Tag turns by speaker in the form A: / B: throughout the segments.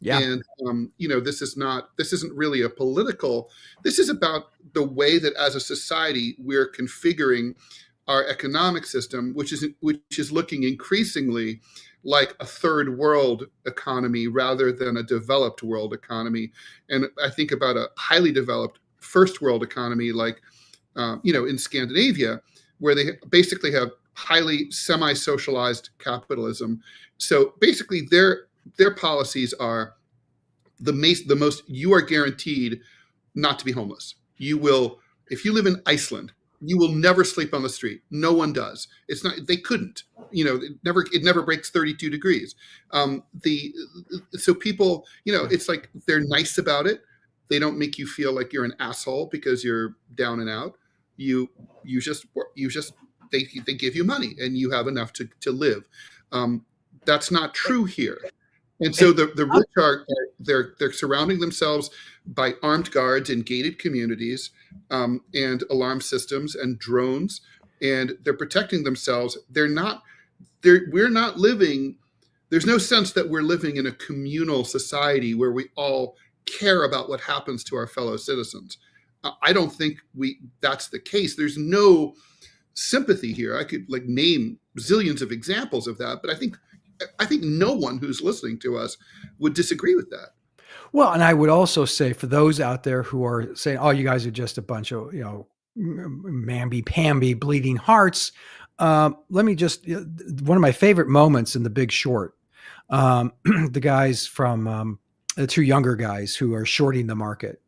A: Yeah.
B: And this isn't really a political. This is about the way that as a society we're configuring our economic system, which is looking increasingly like a third world economy rather than a developed world economy. And I think about a highly developed first world economy like in Scandinavia, where they basically have highly semi-socialized capitalism. So basically, their policies are the most. You are guaranteed not to be homeless. You will, if you live in Iceland, you will never sleep on the street. No one does. It's not. They couldn't. It never breaks 32 degrees. The So people, it's like they're nice about it. They don't make you feel like you're an asshole because you're down and out. You just they give you money and you have enough to live. That's not true here. And so the rich they're surrounding themselves by armed guards in gated communities, and alarm systems and drones, and they're protecting themselves. We're not living. There's no sense that we're living in a communal society where we all care about what happens to our fellow citizens. I don't think that's the case. There's no sympathy here. I could name zillions of examples of that, but I think no one who's listening to us would disagree with that.
A: Well, and I would also say for those out there who are saying, "Oh, you guys are just a bunch of mamby-pamby bleeding hearts," let me just one of my favorite moments in The Big Short. The guys from the two younger guys who are shorting the market.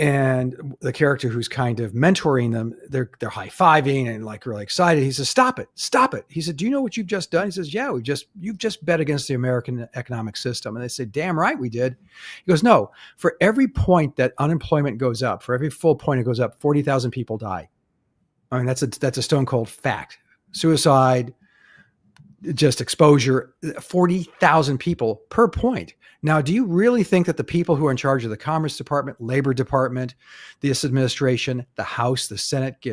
A: And the character who's kind of mentoring them, they're high-fiving and really excited. He says, "Stop it, stop it." He said, "Do you know what you've just done?" He says, "Yeah, you've just bet against the American economic system." And they say, "Damn right we did." He goes, "No, for every point that unemployment goes up, for every full point it goes up, 40,000 people die." I mean, that's a stone cold fact. Suicide, just exposure, 40,000 people per point. Now, do you really think that the people who are in charge of the Commerce Department, Labor Department, this administration, the House, the Senate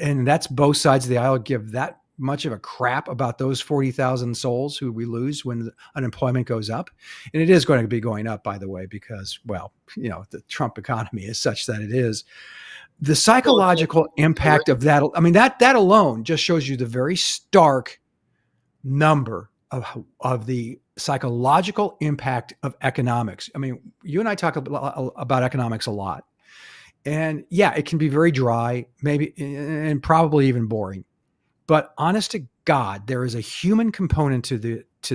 A: and that's both sides of the aisle, give that much of a crap about those 40,000 souls who we lose when the unemployment goes up? And it is going to be going up, by the way, because, the Trump economy is such that it is. The psychological impact of that, I mean, that alone just shows you the very stark number of the psychological impact of economics. I mean, you and I talk about economics a lot, and yeah, it can be very dry, maybe, and probably even boring. But honest to God, there is a human component to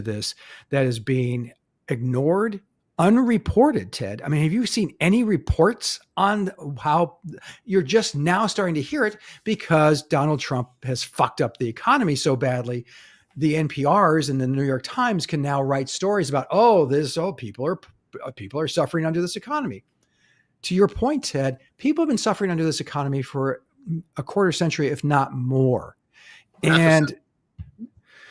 A: this that is being ignored, unreported. Ted, I mean, have you seen any reports on how you're just now starting to hear it because Donald Trump has fucked up the economy so badly? The NPRs and the New York Times can now write stories about, people are suffering under this economy. To your point, Ted, people have been suffering under this economy for a quarter century, if not more. And